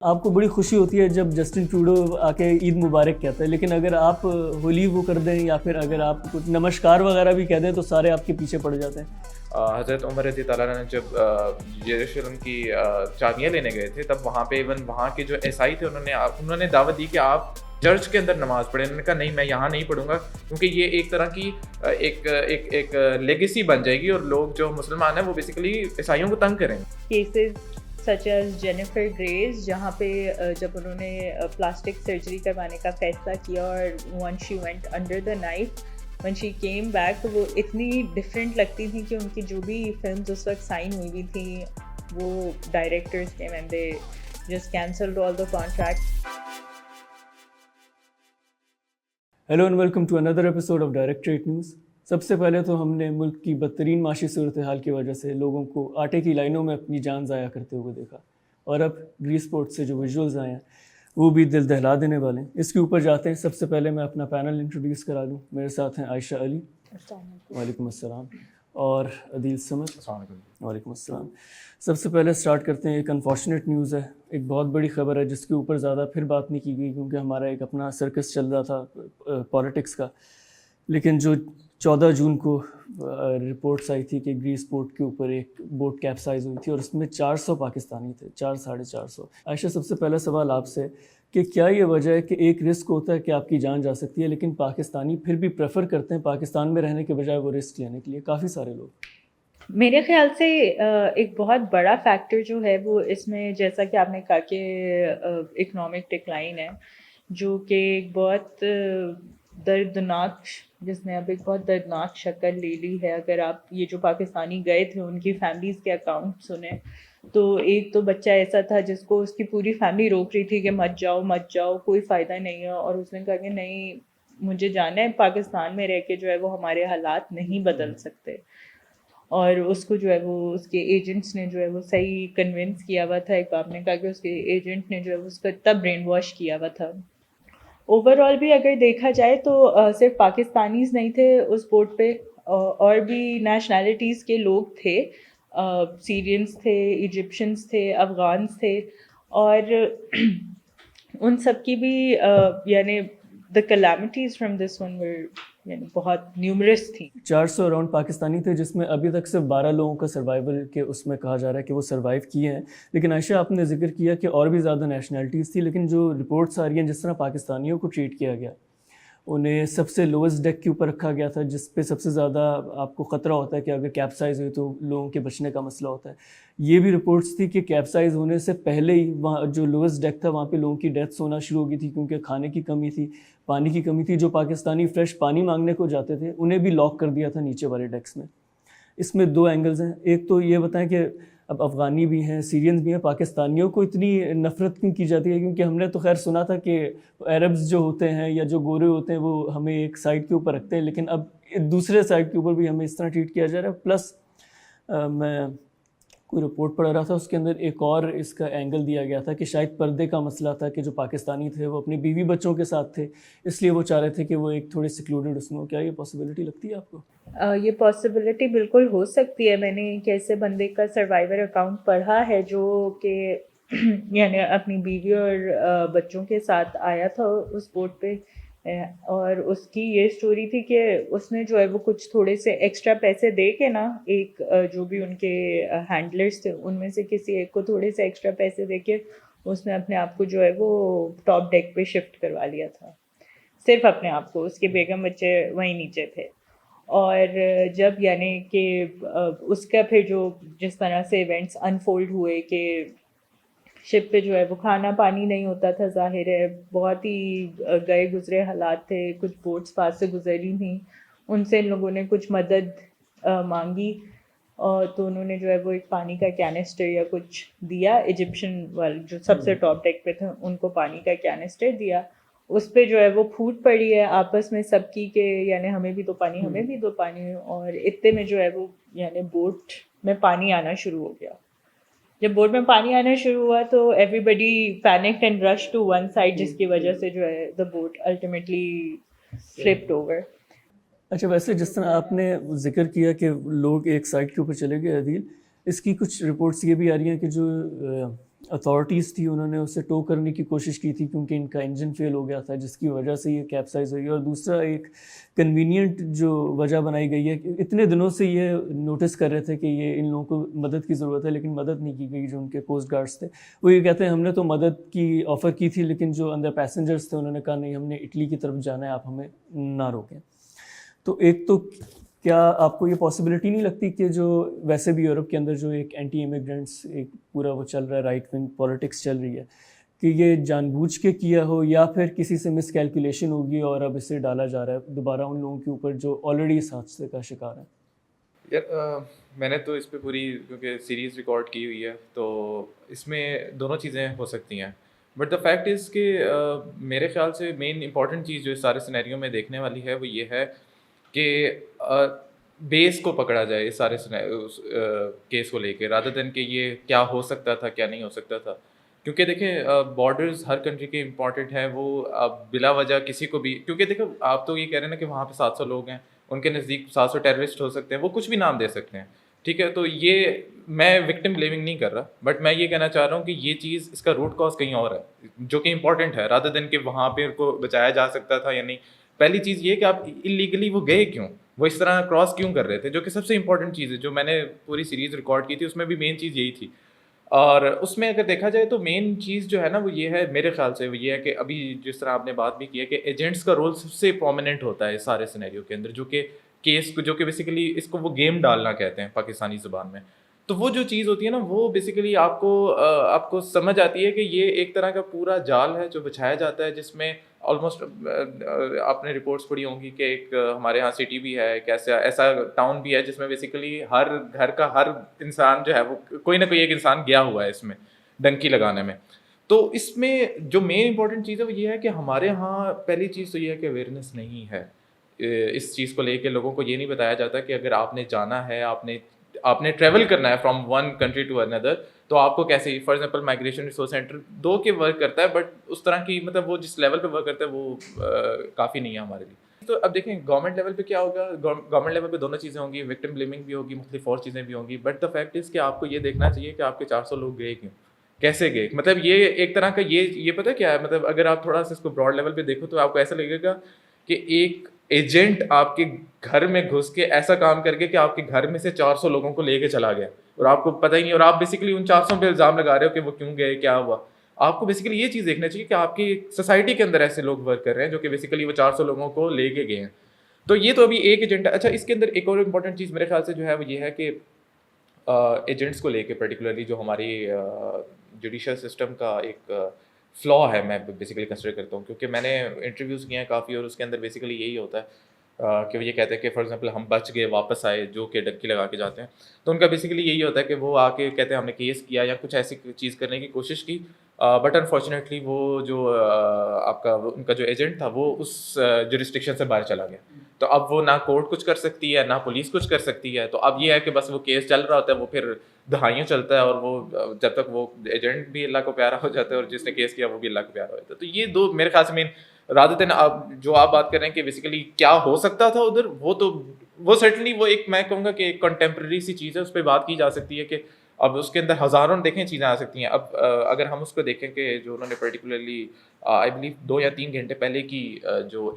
آپ کو بڑی خوشی ہوتی ہے جب جسٹن ٹروڈو آ کے عید مبارک کہتا ہے، لیکن اگر آپ ہولی وہ کر دیں یا پھر اگر آپ کچھ نمسکار وغیرہ بھی کہہ دیں تو سارے آپ کے پیچھے پڑ جاتے ہیں۔ حضرت عمر رضی اللہ عنہ نے جب یروشلم کی چابیاں لینے گئے تھے تب وہاں پہ ایون وہاں کے جو عیسائی تھے انہوں نے دعوت دی کہ آپ چرچ کے اندر نماز پڑھیں۔ انہوں نے کہا نہیں، میں یہاں نہیں پڑھوں گا، کیونکہ یہ ایک طرح کی ایک لیگیسی بن جائے گی اور لوگ جو مسلمان ہیں وہ بیسیکلی عیسائیوں کو تنگ کریں گے۔ کیسز سچ ایز جینیفر گریز، جہاں پہ جب انہوں نے پلاسٹک سرجری کروانے کا فیصلہ کیا اور one she went under the knife one she came back, تو وہ اتنی ڈفرینٹ لگتی تھیں کہ ان کی جو بھی فلمز اس وقت سائن ہوئی ہوئی تھیں وہ ڈائریکٹرز کے and they just cancelled all the contract. Hello and welcome to another episode of directorate news. سب سے پہلے تو ہم نے ملک کی بدترین معاشی صورتحال کی وجہ سے لوگوں کو آٹے کی لائنوں میں اپنی جان ضائع کرتے ہوئے دیکھا، اور اب گریس پورٹ سے جو ویژولز آئے ہیں وہ بھی دل دہلا دینے والے ہیں۔ اس کے اوپر جاتے ہیں، سب سے پہلے میں اپنا پینل انٹروڈیوس کرا لوں۔ میرے ساتھ ہیں عائشہ علی، وعلیکم السلام، اور عدیل سمد، وعلیکم السلام۔ سب سے پہلے سٹارٹ کرتے ہیں، ایک انفارچونیٹ نیوز ہے، ایک بہت بڑی خبر ہے جس کے اوپر زیادہ پھر بات نہیں کی گئی کیونکہ ہمارا ایک اپنا سرکس چل رہا تھا پالیٹکس کا، لیکن جو 14 جون کو رپورٹس آئی تھی کہ گریس پورٹ کے اوپر ایک بوٹ کیپسائز ہوئی تھی اور اس میں 400 پاکستانی تھے، 400-450۔ عائشہ، سب سے پہلا سوال آپ سے کہ کیا یہ وجہ ہے کہ ایک رسک ہوتا ہے کہ آپ کی جان جا سکتی ہے لیکن پاکستانی پھر بھی پریفر کرتے ہیں پاکستان میں رہنے کے بجائے وہ رسک لینے کے لیے، کافی سارے لوگ؟ میرے خیال سے ایک بہت بڑا فیکٹر جو ہے وہ اس میں، جیسا کہ آپ نے کہا کہ اکنامک ڈکلائن ہے، جو کہ ایک بہت دردناک، جس نے اب ایک بہت دردناک شکل لے لی ہے۔ اگر آپ یہ جو پاکستانی گئے تھے ان کی فیملیز کے اکاؤنٹ سنیں تو ایک تو بچہ ایسا تھا جس کو اس کی پوری فیملی روک رہی تھی کہ مت جاؤ مت جاؤ، کوئی فائدہ نہیں ہے، اور اس نے کہا کہ نہیں، مجھے جانا ہے، پاکستان میں رہ کے جو ہے وہ ہمارے حالات نہیں بدل سکتے۔ اور اس کو جو ہے وہ اس کے ایجنٹس نے جو ہے وہ صحیح کنونس کیا ہوا تھا۔ ایک آپ نے کہا کہ اس کے ایجنٹ نے جو ہے اس کو اتنا برین واش کیا ہوا تھا۔ اوور آل بھی اگر دیکھا جائے تو صرف پاکستانیز نہیں تھے اس بوٹ پہ، اور بھی نیشنلٹیز کے لوگ تھے، سیرینس تھے، ایجپشنس تھے، افغانس تھے، اور ان سب کی بھی یعنی the calamities from this one were یعنی بہت نیومرس تھیں۔ 400 اراؤنڈ پاکستانی تھے، جس میں ابھی تک صرف 12 لوگوں کا سروائیول کے اس میں کہا جا رہا ہے کہ وہ سروائیو کیے ہیں۔ لیکن عائشہ، آپ نے ذکر کیا کہ اور بھی زیادہ نیشنلٹیز تھی، لیکن جو رپورٹس آ رہی ہیں جس طرح پاکستانیوں کو ٹریٹ کیا گیا، انہیں سب سے لوئسٹ ڈیک کے اوپر رکھا گیا تھا، جس پہ سب سے زیادہ آپ کو خطرہ ہوتا ہے کہ اگر کیپسائز ہوئی تو لوگوں کے بچنے کا مسئلہ ہوتا ہے۔ یہ بھی رپورٹس تھی کہ کیپسائز ہونے سے پہلے ہی وہاں جو لوئسٹ ڈیک تھا وہاں پہ لوگوں کی ڈیتھس ہونا شروع ہو گئی تھی، کیونکہ کھانے کی کمی تھی، پانی کی کمی تھی۔ جو پاکستانی فریش پانی مانگنے کو جاتے تھے انہیں بھی لاک کر دیا تھا نیچے والے ڈیکس میں۔ اس میں دو اینگلز ہیں، ایک تو یہ بتائیں کہ اب افغانی بھی ہیں، سیرینز بھی ہیں، پاکستانیوں کو اتنی نفرت کیوں کی جاتی ہے؟ کیونکہ ہم نے تو خیر سنا تھا کہ عربز جو ہوتے ہیں یا جو گورے ہوتے ہیں وہ ہمیں ایک سائڈ کے اوپر رکھتے ہیں، لیکن اب دوسرے سائڈ کے اوپر بھی ہمیں اس طرح ٹریٹ کیا جا رہا ہے۔ پلس میں کوئی رپورٹ پڑھ رہا تھا، اس کے اندر ایک اور اس کا اینگل دیا گیا تھا کہ شاید پردے کا مسئلہ تھا، کہ جو پاکستانی تھے وہ اپنی بیوی بچوں کے ساتھ تھے، اس لیے وہ چاہ رہے تھے کہ وہ ایک تھوڑی سیکلوڈڈ اس میں ہو۔ کیا یہ پاسبلٹی لگتی ہے آپ کو؟ یہ پاسبلٹی بالکل ہو سکتی ہے۔ میں نے ایک ایسے بندے کا سروائیور اکاؤنٹ پڑھا ہے جو کہ یعنی اپنی بیوی اور بچوں کے ساتھ آیا تھا اس بوٹ پہ، اور اس کی یہ سٹوری تھی کہ اس نے جو ہے وہ کچھ تھوڑے سے ایکسٹرا پیسے دے کے نا، ایک جو بھی ان کے ہینڈلرز تھے ان میں سے کسی ایک کو تھوڑے سے ایکسٹرا پیسے دے کے اس نے اپنے آپ کو جو ہے وہ ٹاپ ڈیک پہ شفٹ کروا لیا تھا، صرف اپنے آپ کو، اس کے بیگم بچے وہیں نیچے تھے۔ اور جب یعنی کہ اس کا پھر جو جس طرح سے ایونٹس انفولڈ ہوئے کہ شپ پہ جو ہے وہ کھانا پانی نہیں ہوتا تھا، ظاہر ہے بہت ہی گئے گزرے حالات تھے، کچھ بوٹس پاس سے گزری تھیں، ان سے ان لوگوں نے کچھ مدد مانگی، اور تو انہوں نے جو ہے وہ ایک پانی کا کینسٹر یا کچھ دیا، ایجپشن والے جو سب سے ٹاپ ڈیک پہ تھے ان کو پانی کا کینسٹر دیا۔ اس پہ جو ہے وہ پھوٹ پڑی ہے آپس میں سب کی کہ یعنی ہمیں بھی دو پانی، ہمیں بھی دو پانی، اور اتنے میں جو ہے وہ یعنی بوٹ میں پانی آنا شروع ہو گیا۔ جب بوٹ میں پانی آنا شروع ہوا تو everybody panicked and rush to one side, جس کی وجہ سے جو ہے the boat ultimately flipped over. اچھا، ویسے جس طرح آپ نے ذکر کیا کہ لوگ ایک سائڈ کے اوپر چلے گئے عدیل، اس کی کچھ رپورٹس یہ بھی آ رہی ہیں کہ جو اتھارٹیز تھی انہوں نے اسے ٹو کرنے کی کوشش کی تھی کیونکہ ان کا انجن فیل ہو گیا تھا جس کی وجہ سے یہ کیپسائز ہوئی. اور دوسرا ایک کنوینئنٹ جو وجہ بنائی گئی ہے کہ اتنے دنوں سے یہ نوٹس کر رہے تھے کہ یہ ان لوگوں کو مدد کی ضرورت ہے لیکن مدد نہیں کی گئی. جو ان کے کوسٹ گارڈز تھے وہ یہ کہتے ہیں ہم نے تو مدد کی آفر کی تھی لیکن جو اندر پیسنجرز تھے انہوں نے کہا نہیں ہم نے اٹلی کی طرف جانا ہے آپ ہمیں نہ روکیں. تو ایک تو کیا آپ کو یہ پاسبلٹی نہیں لگتی کہ جو ویسے بھی یورپ کے اندر جو ایک اینٹی امیگرینٹس ایک پورا وہ چل رہا ہے رائٹ ونگ پالیٹکس چل رہی ہے کہ یہ جان بوجھ کے کیا ہو یا پھر کسی سے مس کیلکولیشن ہوگی اور اب اسے ڈالا جا رہا ہے دوبارہ ان لوگوں کے اوپر جو آلریڈی اس حادثے کا شکار ہیں؟ یار میں نے تو اس پہ پوری کیونکہ سیریز ریکارڈ کی ہوئی ہے تو اس میں دونوں چیزیں ہو سکتی ہیں. بٹ دا فیکٹ از کہ میرے خیال سے مین امپورٹنٹ چیز جو اس سارے سینیریو میں دیکھنے والی ہے وہ یہ ہے کہ بیس کو پکڑا جائے اس سارے کیس کو لے کے رادر دین کہ یہ کیا ہو سکتا تھا کیا نہیں ہو سکتا تھا. کیونکہ دیکھیں بارڈرز ہر کنٹری کے امپورٹنٹ ہیں وہ بلا وجہ کسی کو بھی کیونکہ دیکھو آپ تو یہ کہہ رہے ہیں نا کہ وہاں پہ 700 لوگ ہیں ان کے نزدیک 700 ٹیررسٹ ہو سکتے ہیں وہ کچھ بھی نام دے سکتے ہیں ٹھیک ہے. تو یہ میں وکٹم بلیمنگ نہیں کر رہا بٹ میں یہ کہنا چاہ رہا ہوں کہ یہ چیز اس کا روٹ کاز کہیں اور ہے جو کہ امپورٹنٹ ہے رادر دین کہ وہاں پہ ان کو بچایا جا سکتا تھا یا نہیں. پہلی چیز یہ کہ آپ انلیگلی وہ گئے کیوں وہ اس طرح کراس کیوں کر رہے تھے جو کہ سب سے امپورٹنٹ چیز ہے جو میں نے پوری سیریز ریکارڈ کی تھی اس میں بھی مین چیز یہی تھی. اور اس میں اگر دیکھا جائے تو مین چیز جو ہے نا وہ یہ ہے میرے خیال سے وہ یہ ہے کہ ابھی جس طرح آپ نے بات بھی کی ہے کہ ایجنٹس کا رول سب سے پرومیننٹ ہوتا ہے سارے سینیریو کے اندر جو کہ کیس کو جو کہ بیسیکلی اس کو وہ گیم ڈالنا کہتے ہیں پاکستانی زبان میں. تو وہ جو چیز ہوتی ہے نا وہ بیسیکلی آپ کو سمجھ آتی ہے کہ یہ ایک طرح کا پورا جال ہے جو بچھایا جاتا ہے جس میں آلموسٹ آپ نے رپورٹس پڑھی ہوں گی کہ ایک ہمارے یہاں سٹی بھی ہے ایک ایسا ٹاؤن بھی ہے جس میں بیسیکلی ہر گھر کا ہر انسان جو ہے وہ کوئی نہ کوئی ایک انسان گیا ہوا ہے اس میں ڈنکی لگانے میں. تو اس میں جو مین امپورٹنٹ چیز ہے وہ یہ ہے کہ ہمارے یہاں پہلی چیز تو یہ ہے کہ اویئرنیس نہیں ہے اس چیز کو لے کے. لوگوں کو یہ نہیں بتایا جاتا کہ اگر آپ نے جانا ہے آپ نے ٹریول کرنا ہے فرام ون کنٹری ٹو اندر تو آپ کو کیسے for example migration resource centre 2 کے ورک کرتا ہے بٹ اس طرح کی مطلب وہ جس لیول پہ ورک کرتا ہے وہ کافی نہیں ہے ہمارے لیے. تو اب دیکھیں گورنمنٹ لیول پہ کیا ہوگا گورنمنٹ لیول پہ دونوں چیزیں ہوں گی وکٹم بلیمنگ بھی ہوگی مختلف اور چیزیں بھی ہوں گی. بٹ دا فیکٹ از کہ آپ کو یہ دیکھنا چاہیے کہ آپ کے 400 لوگ گئے کیوں کیسے گئے. مطلب یہ ایک طرح کا یہ پتہ کیا ہے مطلب اگر آپ تھوڑا سا اس کو براڈ لیول پہ دیکھو تو آپ کو ایسا لگے گا کہ ایک ایجنٹ آپ کے گھر میں گھس کے ایسا کام کر کے کہ آپ کے گھر میں سے 400 لوگوں کو لے کے چلا گیا اور آپ کو پتہ ہی نہیں اور آپ بیسیکلی ان 400 پہ الزام لگا رہے ہو کہ وہ کیوں گئے کیا ہوا. آپ کو بیسیکلی یہ چیز دیکھنا چاہیے کہ آپ کی سوسائٹی کے اندر ایسے لوگ ورک کر رہے ہیں جو کہ بیسیکلی وہ 400 لوگوں کو لے کے گئے ہیں. تو یہ تو ابھی ایک ایجنٹ ہے. اچھا اس کے اندر ایک اور امپورٹنٹ چیز میرے خیال سے جو ہے وہ یہ ہے کہ ایجنٹس کو لے کے پرٹیکولرلی جو ہماری جوڈیشل سسٹم کا ایک فلا ہے میں بیسیکلی کنسیڈر کرتا ہوں کیونکہ میں نے انٹرویوز کیے ہیں کافی اور اس کے اندر بیسیکلی یہی ہوتا ہے کہ وہ یہ کہتے ہیں کہ فار ایگزامپل ہم بچ گئے واپس آئے جو کہ ڈنکی لگا کے جاتے ہیں تو ان کا بیسیکلی یہی ہوتا ہے کہ وہ آ کے کہتے ہیں ہم نے کیس کیا یا کچھ ایسی چیز کرنے کی کوشش کی بٹ انفارچونیٹلی وہ جو آپ کا ان کا جو ایجنٹ تھا وہ اس جورسڈکشن سے باہر چلا گیا. تو اب وہ نہ کورٹ کچھ کر سکتی ہے نہ پولیس کچھ کر سکتی ہے. تو اب یہ ہے کہ بس وہ کیس چل رہا ہوتا ہے وہ پھر دہائیوں چلتا ہے اور وہ جب تک وہ ایجنٹ بھی اللہ کو پیارا ہو جاتا ہے اور جس نے کیس کیا وہ بھی اللہ کو پیارا ہو جاتا ہے. تو یہ دو میرے خیال سے مین رادر دین آپ بات کر رہے ہیں کہ بیسیکلی کیا ہو سکتا تھا ادھر وہ سرٹنلی وہ ایک میں کہوں گا کہ ایک کنٹمپریری سی چیز ہے اس پہ بات کی جا سکتی ہے کہ اب اس کے اندر ہزاروں دیکھیں چیزیں آ سکتی ہیں. اب اگر ہم اس کو دیکھیں کہ جو انہوں نے پرٹیکولرلی آئی بلیو 2 یا 3 گھنٹے پہلے کی جو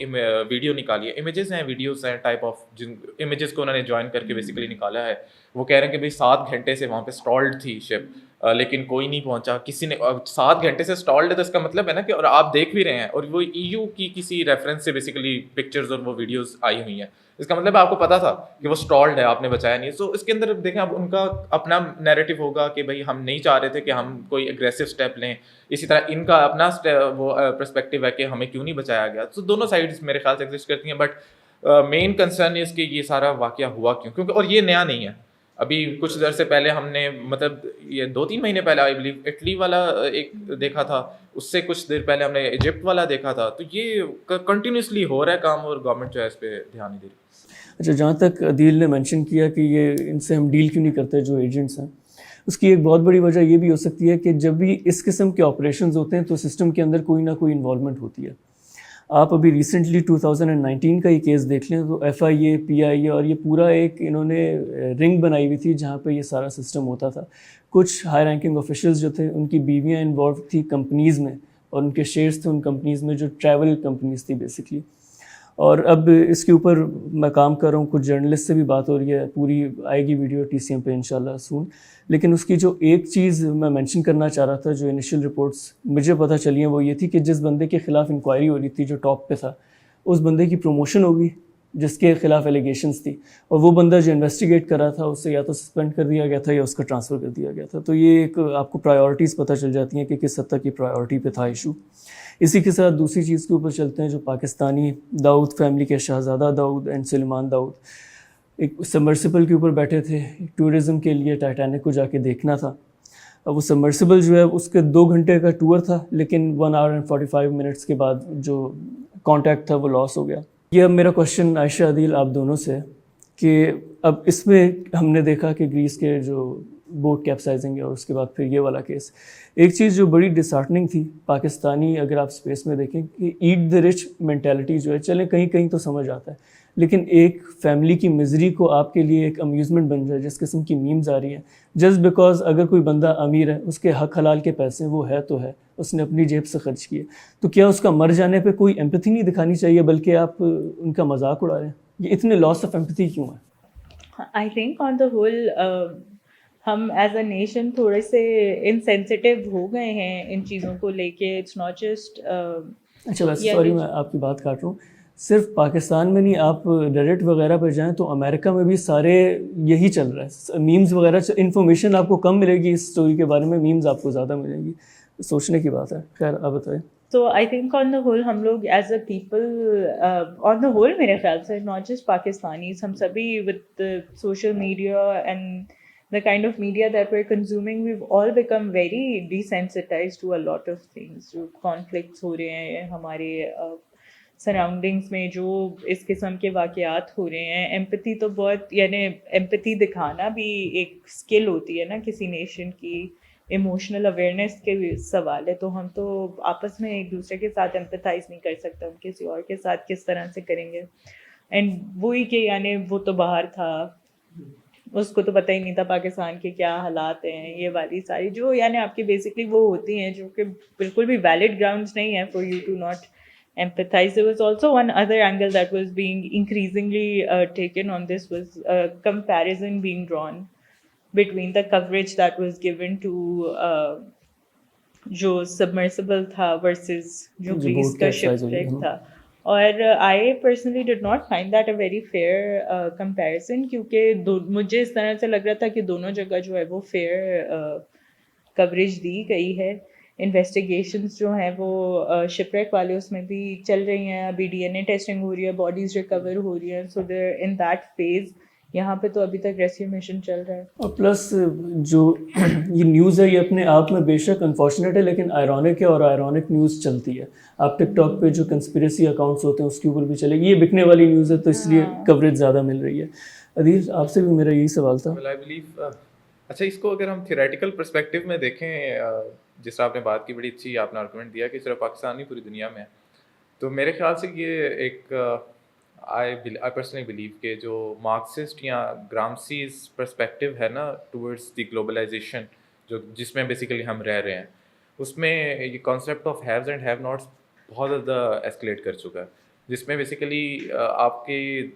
ویڈیو نکالی ہے امیجز ہیں ویڈیوز ہیں ٹائپ آف جن امیجز کو انہوں نے جوائن کر کے بیسیکلی نکالا ہے. وہ کہہ رہے ہیں کہ بھائی 7 گھنٹے سے وہاں پہ اسٹالڈ تھی شپ لیکن کوئی نہیں پہنچا کسی نے 7 گھنٹے سے اسٹالڈ ہے تو اس کا مطلب ہے نا کہ اور آپ دیکھ بھی رہے ہیں اور وہ EU کی کسی ریفرنس سے بیسیکلی پکچرز اور وہ ویڈیوز آئی ہوئی ہیں. اس کا مطلب آپ کو پتا تھا کہ وہ اسٹالڈ ہے آپ نے بچایا نہیں. سو اس کے اندر دیکھیں اب ان کا اپنا نیریٹو ہوگا کہ بھائی ہم نہیں چاہ رہے تھے کہ ہم کوئی اگریسو اسٹیپ لیں. اسی طرح ان کا اپنا وہ پرسپیکٹیو ہے کہ ہمیں کیوں نہیں بچایا گیا. تو دونوں سائڈز میرے خیال سے ایگزسٹ کرتی ہیں بٹ مین کنسرن اس کہ یہ سارا واقعہ ہوا کیوں کیونکہ اور یہ نیا نہیں ہے. ابھی کچھ دیر سے پہلے ہم نے مطلب یہ 2-3 مہینے پہلے آئی بلیو اٹلی والا ایک دیکھا تھا اس سے کچھ دیر پہلے ہم نے ایجپٹ والا دیکھا تھا. تو یہ کنٹینیوسلی ہو رہا ہے کام اور گورنمنٹ جو ہے اس پہ دھیان نہیں دے رہی. اچھا جہاں تک عدیل نے مینشن کیا کہ یہ ان سے ہم ڈیل کیوں نہیں کرتے جو ایجنٹس ہیں اس کی ایک بہت بڑی وجہ یہ بھی ہو سکتی ہے کہ جب بھی اس قسم کے آپریشنز ہوتے ہیں تو سسٹم کے اندر کوئی نہ کوئی انوالومنٹ ہوتی ہے. آپ ابھی ریسنٹلی 2019 کا یہ کیس دیکھ لیں تو FIA PIA اور یہ پورا ایک انہوں نے رنگ بنائی ہوئی تھی جہاں پہ یہ سارا سسٹم ہوتا تھا. کچھ ہائی رینکنگ آفیشلز جو تھے ان کی بیویاں انوالو تھی کمپنیز میں اور ان کے شیئرز تھے ان کمپنیز میں جو ٹریول کمپنیز تھی بیسکلی. اور اب اس کے اوپر میں کام کر رہا ہوں, کچھ جرنلسٹ سے بھی بات ہو رہی ہے, پوری آئے گی ویڈیو TCM پہ انشاءاللہ سون. لیکن اس کی جو ایک چیز میں مینشن کرنا چاہ رہا تھا جو انیشیل رپورٹس مجھے پتہ چلی ہیں وہ یہ تھی کہ جس بندے کے خلاف انکوائری ہو رہی تھی جو ٹاپ پہ تھا اس بندے کی پروموشن ہو گئی جس کے خلاف ایلیگیشنز تھی, اور وہ بندہ جو انویسٹیگیٹ کر رہا تھا اسے یا تو سسپینڈ کر دیا گیا تھا یا اس کا ٹرانسفر کر دیا گیا تھا. تو یہ ایک آپ کو پرائیورٹیز پتہ چل جاتی ہیں کہ کس حد تک یہ پرائیورٹی پہ تھا ایشو. اسی کے ساتھ دوسری چیز کے اوپر چلتے ہیں جو پاکستانی داؤد فیملی کے شہزادہ داؤد اینڈ سلیمان داؤد ایک سبمرسیبل کے اوپر بیٹھے تھے, ٹورزم کے لیے ٹائٹینک کو جا کے دیکھنا تھا. اب وہ سبمرسیبل جو ہے اس کے 2 گھنٹے کا ٹور تھا لیکن 1 hour and 45 minutes کے بعد جو کانٹیکٹ تھا وہ لاس ہو گیا. یہ اب میرا کوشچن عائشہ عدیل آپ دونوں سے کہ اب اس میں ہم نے دیکھا کہ گریس کے جو بوٹ کیپسائزنگ ہے اور اس کے بعد پھر یہ والا کیس, ایک چیز جو بڑی ڈسہارٹننگ تھی پاکستانی اگر آپ اسپیس میں دیکھیں کہ ایٹ دی رچ مینٹیلٹی جو ہے چلیں کہیں کہیں تو سمجھ آتا ہے, لیکن ایک فیملی کی مزری کو آپ کے لیے ایک امیوزمنٹ بن جائے جس قسم کی میمز آ رہی ہیں جسٹ بیکاز اگر کوئی بندہ امیر ہے اس کے حق حلال کے پیسے وہ ہے تو ہے, اس نے اپنی جیب سے خرچ کیے, تو کیا اس کا مر جانے پہ کوئی ایمپتھی نہیں دکھانی چاہیے بلکہ آپ ان کا مذاق اڑا رہے ہیں؟ یہ اتنے لاس آف ایمپتھی کیوں ہے؟ I think on the whole ہم ایز اے نیشن تھوڑے سے انسینسٹیو ہو گئے ہیں ان چیزوں کو لے کے. اٹس ناٹ جسٹ اچھا ویسے سوری میں آپ کی بات کاٹ رہا ہوں, صرف پاکستان میں نہیں آپ ریڈٹ وغیرہ پہ جائیں تو امریکہ میں بھی سارے یہی چل رہا ہے, میمز وغیرہ انفارمیشن آپ کو کم ملے گی اس اسٹوری کے بارے میں, میمز آپ کو زیادہ ملیں گی, سوچنے کی بات ہے. خیر آپ بتائیں. تو I think on the whole ہم لوگ as a people on the whole میرے خیال سے ناٹ جسٹ پاکستانیز, ہم سبھی with social media and the kind of media that we're consuming, we've all become very desensitized to a lot of things. جو conflicts ہو رہے ہیں ہمارے surroundings میں, جو اس قسم کے واقعات ہو رہے ہیں, ایمپتھی تو بہت, یعنی ایمپتھی دکھانا بھی ایک اسکل ہوتی ہے نا کسی نیشن کی, ایموشنل اویئرنیس کے سوال ہے. تو ہم تو آپس میں ایک دوسرے کے ساتھ ایمپتھائز نہیں کر سکتے, ہم کسی اور کے ساتھ کس طرح سے کریں گے. اینڈ وہی کہ یعنی وہ تو باہر تھا, اس کو تو پتہ ہی نہیں تھا پاکستان کے کیا حالات ہیں, یہ والی ساری جو یعنی آپ کی بیسکلی وہ ہوتی ہیں جو کہ بالکل بھی ویلڈ گراؤنڈس نہیں ہیں for you to not empathize. There was also one other angle that was being increasingly taken on this, was a comparison being drawn between the coverage that was given to جو submersible تھا versus جو Greece کا shipwreck تھا. اور I personally did not find that a very fair comparison, کیونکہ مجھے اس طرح سے لگ رہا تھا کہ دونوں جگہ جو ہے وہ fair coverage دی گئی ہے. انویسٹیگیشنز جو ہیں وہ شپ ریک والے اس میں بھی چل رہی ہیں, ابھی DNA ٹیسٹنگ ہو رہی ہے, باڈیز ریکور ہو رہی ہیں, سو دیر ان دیٹ فیز. یہاں پہ تو ابھی تک ریسکیو مشن چل رہا ہے. اور پلس جو یہ نیوز ہے یہ اپنے آپ میں بے شک انفارچونیٹ ہے لیکن آئرونک ہے, اور آئرونک نیوز چلتی ہے. آپ ٹک ٹاک پہ جو کنسپریسی اکاؤنٹس ہوتے ہیں اس کے اوپر بھی چلے گی, یہ بکنے والی نیوز ہے تو اس لیے کوریج زیادہ مل رہی ہے. عدیل آپ سے بھی میرا یہی سوال تھا. اچھا اس کو اگر ہم تھیوریٹیکل پرسپیکٹیو میں دیکھیں, جس طرح آپ نے بات کی, بڑی اچھی آپ نے آرگومنٹ دیا کہ صرف پاکستان نہیں پوری دنیا میں ہے, تو میرے خیال سے یہ ایک آئی پرسنلی بلیو کہ جو مارکسسٹ یا گرامسیز پرسپیکٹیو ہے نا ٹورڈز دی گلوبلائزیشن, جو جس میں بیسیکلی ہم رہ رہے ہیں, اس میں یہ concept of haves and have nots بہت زیادہ ایسکلیٹ کر چکا ہے, جس میں بیسیکلی آپ کی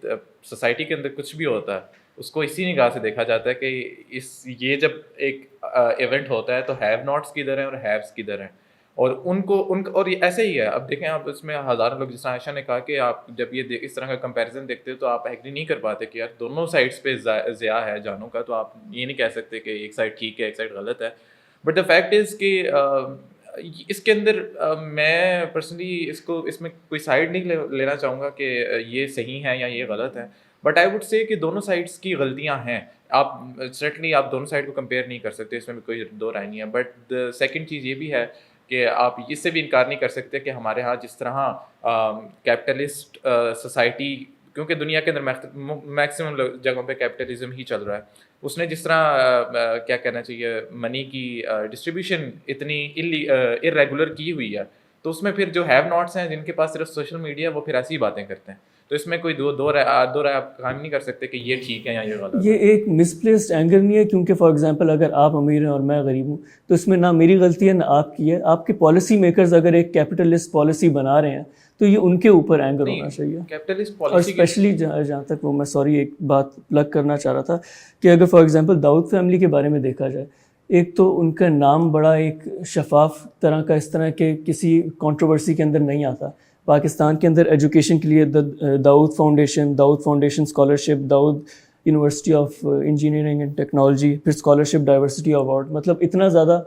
سوسائٹی کے اندر کچھ بھی ہوتا ہے اس کو اسی نگاہ سے دیکھا جاتا ہے کہ یہ جب ایک ایونٹ ہوتا ہے تو ہیو ناٹس کدھر ہیں اور ہیوز کدھر ہیں, اور اور یہ ایسے ہی ہے. اب دیکھیں آپ اس میں ہزاروں لوگ, جس طرح عائشہ نے کہا کہ آپ جب یہ اس طرح کا کمپیریزن دیکھتے ہو تو آپ ایگری نہیں کر پاتے کہ یار دونوں سائڈس پہ ضیاع ہے جانوں کا, تو آپ یہ نہیں کہہ سکتے کہ ایک سائڈ ٹھیک ہے ایک سائڈ غلط ہے. بٹ دا فیکٹ از کہ اس کے اندر میں پرسنلی اس میں کوئی سائڈ نہیں لینا چاہوں گا کہ یہ صحیح ہے یا یہ غلط ہے, بٹ آئی وڈ سے کہ دونوں سائڈس کی غلطیاں ہیں. آپ سرٹنلی آپ دونوں سائڈ کو کمپیئر نہیں کر سکتے, اس میں بھی کوئی دو رائے نہیں ہے. بٹ سیکنڈ چیز یہ بھی ہے کہ آپ اس سے بھی انکار نہیں کر سکتے کہ ہمارے ہاں جس طرح کیپٹلسٹ سوسائٹی, کیونکہ دنیا کے اندر میکسیمم جگہوں پہ کیپٹلزم ہی چل رہا ہے, اس نے جس طرح کیا کہنا چاہیے منی کی ڈسٹریبیوشن اتنی ارریگولر کی ہوئی ہے, تو اس میں پھر جو ہیو ناٹس ہیں جن کے پاس صرف سوشل میڈیا وہ پھر ایسی ہی باتیں کرتے ہیں. تو اس میں کوئی دو رائے آپ کام نہیں کر سکتے کہ یہ ٹھیک ہے یا یہ غلط. یہ ایک مس پلیسڈ اینگر نہیں ہے کیونکہ فار ایگزامپل اگر آپ امیر ہیں اور میں غریب ہوں تو اس میں نہ میری غلطی ہے نہ آپ کی ہے. آپ کے پالیسی میکرز اگر ایک کیپٹلسٹ پالیسی بنا رہے ہیں تو یہ ان کے اوپر اینگر ہونا چاہیے. کیپٹلسٹ اور پالیسی اسپیشلی جہاں تک وہ میں ایک بات پلگ کرنا چاہ رہا تھا کہ اگر فار ایگزامپل داؤد فیملی کے بارے میں دیکھا جائے, ایک تو ان کا نام بڑا ایک شفاف طرح کا اس طرح کہ کسی کنٹروورسی کے اندر نہیں آتا. پاکستان کے اندر ایجوکیشن کے لیے Dawood foundation scholarship, Dawood university of engineering and technology, پھر اسکالرشپ ڈائیورسٹی ایوارڈ, مطلب اتنا زیادہ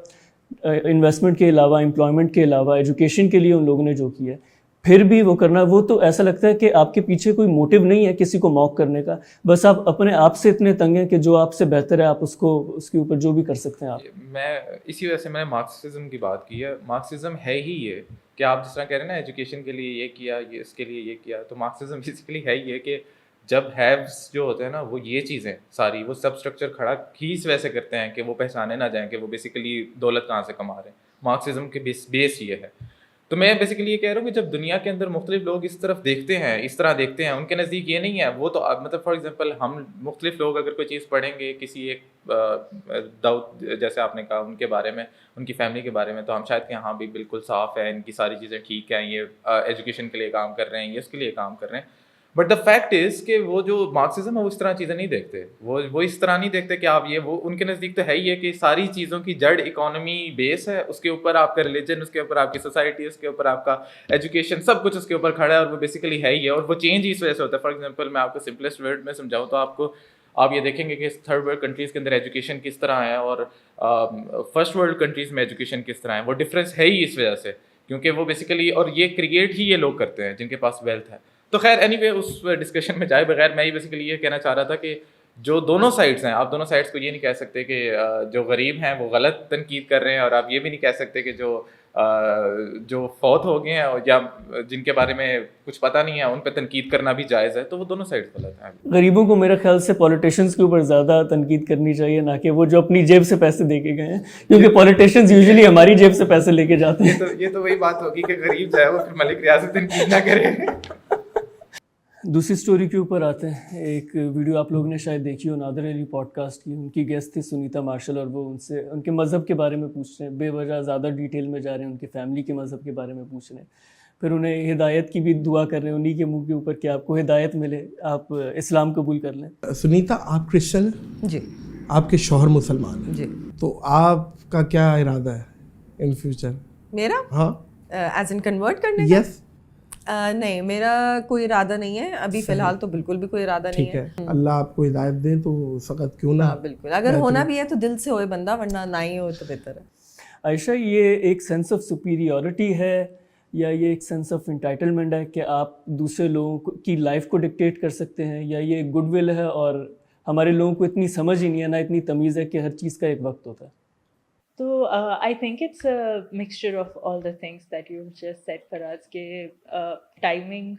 انویسٹمنٹ کے علاوہ, امپلائمنٹ کے علاوہ, ایجوکیشن کے لیے ان لوگوں نے جو کیا ہے, پھر بھی وہ کرنا, وہ تو ایسا لگتا ہے کہ آپ کے پیچھے کوئی موٹیو نہیں ہے کسی کو موک کرنے کا, بس آپ اپنے آپ سے اتنے تنگ ہیں کہ جو آپ سے بہتر ہے آپ اس کے اوپر جو بھی کر سکتے ہیں آپ. میں اسی وجہ سے میں نے مارکسزم کی بات کی ہے. مارکسزم ہے ہی یہ کہ آپ جس طرح کہہ رہے ہیں نا ایجوکیشن کے لیے یہ کیا, یہ اس کے لیے یہ کیا, تو مارکسزم بیسیکلی ہے یہ کہ جب ہیوز جو ہوتے ہیں نا وہ یہ چیزیں ساری وہ سب اسٹرکچر کھڑا ہی اس ویسے کرتے ہیں کہ وہ پہچانے نہ جائیں کہ وہ بیسیکلی دولت کہاں سے کما رہے ہیں. مارکسزم کے بیس یہ ہے. تو میں بیسیکلی یہ کہہ رہا ہوں کہ جب دنیا کے اندر مختلف لوگ اس طرف دیکھتے ہیں, اس طرح دیکھتے ہیں, ان کے نزدیک یہ نہیں ہے. وہ تو مطلب فار ایگزامپل ہم مختلف لوگ اگر کوئی چیز پڑھیں گے کسی ایک داؤد جیسے آپ نے کہا ان کے بارے میں, ان کی فیملی کے بارے میں, تو ہم شاید کہ ہاں بھی بالکل صاف ہے, ان کی ساری چیزیں ٹھیک ہیں, یہ ایجوکیشن کے لیے کام کر رہے ہیں, یہ اس کے لیے کام کر رہے ہیں. بٹ دا فیکٹ از کہ وہ جو مارکسزم ہے وہ اس طرح چیزیں نہیں دیکھتے. وہ اس طرح نہیں دیکھتے کہ آپ یہ وہ ان کے نزدیک تو ہے ہی ہے کہ ساری چیزوں کی جڑ اکانومی بیس ہے, اس کے اوپر آپ کا ریلیجن, اس کے اوپر آپ کی سوسائٹی, اس کے اوپر آپ کا ایجوکیشن, سب کچھ اس کے اوپر کھڑا ہے, اور وہ بیسیکلی ہے ہی ہے. اور وہ چینج ہی اس وجہ سے ہوتا ہے. فار ایگزامپل میں آپ کو سمپلسٹ ورڈ میں سمجھاؤں تو آپ یہ دیکھیں گے کہ تھرڈ ورلڈ کنٹریز کے اندر ایجوکیشن کس طرح ہے اور فرسٹ ورلڈ کنٹریز میں ایجوکیشن کس طرح ہے. وہ ڈفرینس ہے ہی اس وجہ سے کیونکہ وہ بیسیکلی, اور یہ کریٹ ہی یہ لوگ کرتے ہیں جن کے پاس ویلتھ ہے. تو خیر اینی وے اس ڈسکشن میں جائے بغیر میں یہ بیسیکلی یہ کہنا چاہ رہا تھا کہ جو دونوں سائڈس ہیں, آپ دونوں سائڈس کو یہ نہیں کہہ سکتے کہ جو غریب ہیں وہ غلط تنقید کر رہے ہیں, اور آپ یہ بھی نہیں کہہ سکتے کہ جو فوت ہو گئے ہیں یا جن کے بارے میں کچھ پتہ نہیں ہے ان پہ تنقید کرنا بھی جائز ہے. تو وہ دونوں سائڈ غلط ہیں. غریبوں کو میرے خیال سے پولیٹیشنز کے اوپر زیادہ تنقید کرنی چاہیے, نہ کہ وہ جو اپنی جیب سے پیسے دے کے گئے ہیں, کیونکہ پولیٹیشنز یوزلی ہماری جیب سے پیسے لے کے جاتے ہیں. یہ تو وہی بات ہوگی کہ غریب جو ہے وہ پھر ملک ریاض سے تنقید نہ کرے. دوسری سٹوری کے اوپر آتے ہیں. ایک ویڈیو آپ لوگوں نے شاید دیکھی ہو نادر علی پوڈ کاسٹ کی, ان کی گیسٹ تھی سنیتا مارشل, اور وہ ان سے ان کے مذہب کے بارے میں پوچھ رہے ہیں, بے وجہ زیادہ ڈیٹیل میں جا رہے ہیں, ان کی فیملی کے مذہب کے بارے میں پوچھ رہے ہیں, پھر انہیں ہدایت کی بھی دعا کر رہے ہیں انہی کے منہ کے اوپر کہ آپ کو ہدایت ملے, آپ اسلام قبول کر لیں. سنیتا آپ کرسچن ہیں؟ جی. آپ کے شوہر مسلمان ہیں؟ جی. تو آپ کا کیا ارادہ ہے ان فیوچر؟ میرا ہاں ایز ان کنورٹ کرنے کا؟ یس. نہیں, میرا کوئی ارادہ نہیں ہے ابھی فی الحال, تو بالکل بھی کوئی ارادہ نہیں ہے. اللہ آپ کو ہدایت دے تو سقط کیوں نہ. بالکل, اگر ہونا بھی ہے تو دل سے ہوئے بندہ, ورنہ نہ ہی ہو تو بہتر ہے. عائشہ, یہ ایک سینس آف سپیریورٹی ہے یا یہ ایک سینس آف انٹائٹلمنٹ ہے کہ آپ دوسرے لوگوں کی لائف کو ڈکٹیٹ کر سکتے ہیں, یا یہ گڈ ول ہے اور ہمارے لوگوں کو اتنی سمجھ ہی نہیں ہے, نہ اتنی تمیز ہے کہ ہر چیز کا ایک وقت ہوتا ہے؟ تو I think it's a mixture of all the things that you just said Faraz, کہ ٹائمنگ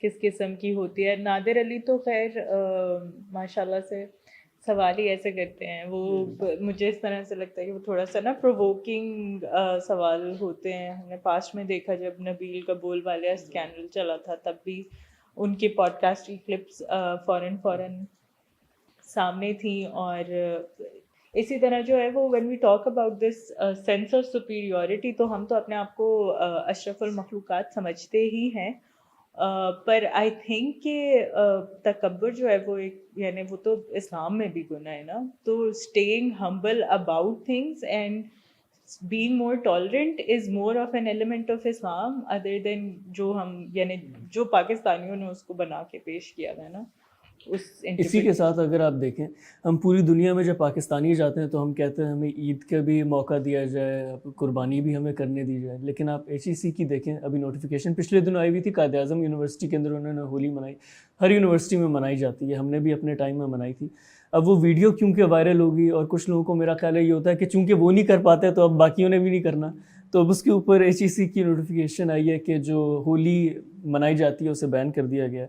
کس قسم کی ہوتی ہے. نادر علی تو خیر ماشاء اللہ سے سوال ہی ایسے کرتے ہیں, وہ مجھے اس طرح سے لگتا ہے کہ وہ تھوڑا سا نا پرووکنگ سوال ہوتے ہیں. ہم نے پاسٹ میں دیکھا جب نبیل کا بول والیہ اسکینڈل چلا تھا تب بھی ان کے پوڈ کاسٹ کی کلپس فوراً سامنے تھیں. اور اسی طرح جو ہے وہ when we talk about this sense of superiority, تو ہم تو اپنے آپ کو اشرف المخلوقات سمجھتے ہی ہیں, پر آئی تھنک کہ تکبر جو ہے وہ ایک, یعنی وہ تو اسلام میں بھی گناہ ہے نا. تو staying humble about things and being more tolerant is more of an element of Islam other than جو ہم یعنی جو پاکستانیوں نے اس کو بنا کے پیش کیا ہے نا. اسی کے ساتھ اگر آپ دیکھیں, ہم پوری دنیا میں جب پاکستانی جاتے ہیں تو ہم کہتے ہیں ہمیں عید کا بھی موقع دیا جائے, قربانی بھی ہمیں کرنے دی جائے, لیکن آپ HEC کی دیکھیں, ابھی نوٹیفیکیشن پچھلے دنوں آئی ہوئی تھی, قائد اعظم یونیورسٹی کے اندر انہوں نے ہولی منائی. ہر یونیورسٹی میں منائی جاتی ہے, ہم نے بھی اپنے ٹائم میں منائی تھی. اب وہ ویڈیو کیونکہ وائرل ہوگی, اور کچھ لوگوں کو میرا خیال ہے یہ ہوتا ہے کہ چونکہ وہ نہیں کر پاتے تو اب باقیوں نے بھی نہیں کرنا, تو اب اس کے اوپر HEC کی نوٹیفیکیشن آئی ہے کہ جو ہولی منائی جاتی ہے اسے بین کر دیا گیا.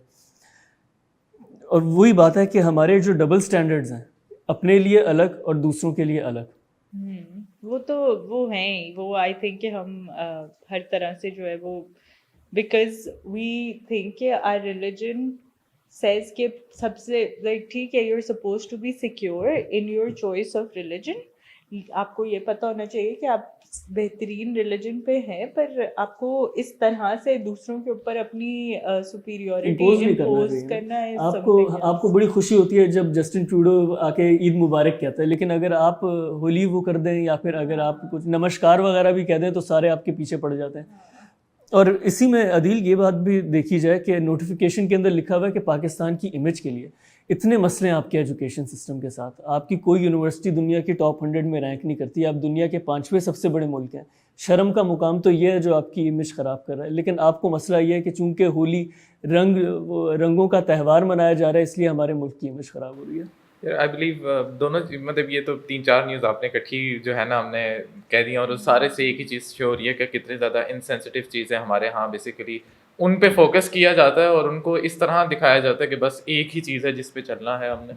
اور وہی بات ہے کہ ہمارے جو ڈبل سٹینڈرڈز ہیں, اپنے لیے الگ اور دوسروں کے لیے الگ, وہ ہیں ہی، وہ آئی تھنک کہ ہم ہر طرح سے جو ہے وہ بیکاز وی تھنک کہ آر ریلیجن says کہ سب سے لائک ٹھیک ہے you are suppose to be secure in your choice of religion. آپ کو یہ پتہ ہونا چاہیے کہ آپ بہترین ریلیجن پہ ہیں، پر آپ کو اس طرح سے دوسروں کے اوپر اپنی سپیریورٹی امپوز کرنا ہے. آپ کو بڑی خوشی ہوتی ہے جب جسٹن ٹروڈو آ کے عید مبارک کہتا ہے، لیکن اگر آپ ہولی وہ کر دیں یا پھر اگر آپ کچھ نمسکار وغیرہ بھی کہہ دیں تو سارے آپ کے پیچھے پڑ جاتے ہیں. اور اسی میں عدیل یہ بات بھی دیکھی جائے کہ نوٹیفیکیشن کے اندر لکھا ہوا ہے کہ پاکستان کی امیج کے لیے اتنے مسئلے ہیں آپ کے ایجوکیشن سسٹم کے ساتھ. آپ کی کوئی یونیورسٹی دنیا کی ٹاپ 100 میں رینک نہیں کرتی، آپ دنیا کے 5ویں سب سے بڑے ملک ہیں. شرم کا مقام تو یہ ہے جو آپ کی امیج خراب کر رہا ہے. لیکن آپ کو مسئلہ یہ ہے کہ چونکہ ہولی رنگوں کا تہوار منایا جا رہا ہے، اس لیے ہمارے ملک کی امیج خراب ہو رہی ہے. آئی بلیو دونوں مطلب یہ تو 3-4 نیوز آپ نے اکٹھی جو ہے نا ہم نے کہہ دی، اور سارے سے ایک ہی چیز شو ہو رہی ہے کہ کتنی زیادہ انسینسٹیو چیزیں ہمارے ہاں بیسیکلی ان پہ فوکس کیا جاتا ہے اور ان کو اس طرح دکھایا جاتا ہے کہ بس ایک ہی چیز ہے جس پہ چلنا ہے ہم نے.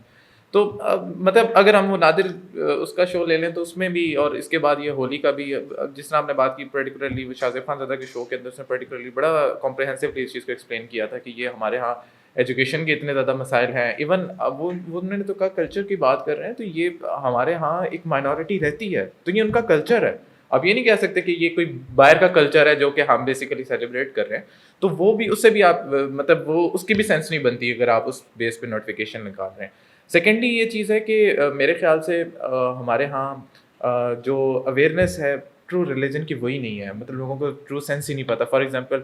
تو مطلب اگر ہم وہ نادر اس کا شو لے لیں تو اس میں بھی، اور اس کے بعد یہ ہولی کا بھی جس طرح آپ نے بات کی پرٹیکولرلی شاہ خان زادہ کے شو کے اندر اس نے پرٹیکولرلی بڑا کمپریہنسولی اس چیز کو ایکسپلین کیا تھا کہ یہ ہمارے ہاں ایجوکیشن کے اتنے زیادہ مسائل ہیں. ایون وہ انہوں نے تو کہا کلچر کی بات کر رہے ہیں تو یہ ہمارے ہاں ایک مائنورٹی رہتی ہے تو یہ ان کا کلچر ہے. اب یہ نہیں کہہ سکتے کہ یہ کوئی باہر کا کلچر ہے جو کہ ہم بیسیکلی سیلیبریٹ کر رہے ہیں. تو وہ بھی اس سے بھی آپ مطلب وہ اس کی بھی سینس نہیں بنتی اگر آپ اس بیس پہ نوٹیفیکیشن نکال رہے ہیں. سیکنڈلی یہ چیز ہے کہ میرے خیال سے ہمارے ہاں جو اویئرنیس ہے ٹرو ریلیجن کی وہی نہیں ہے. مطلب لوگوں کو ٹرو سینس ہی نہیں پتا. فار ایگزامپل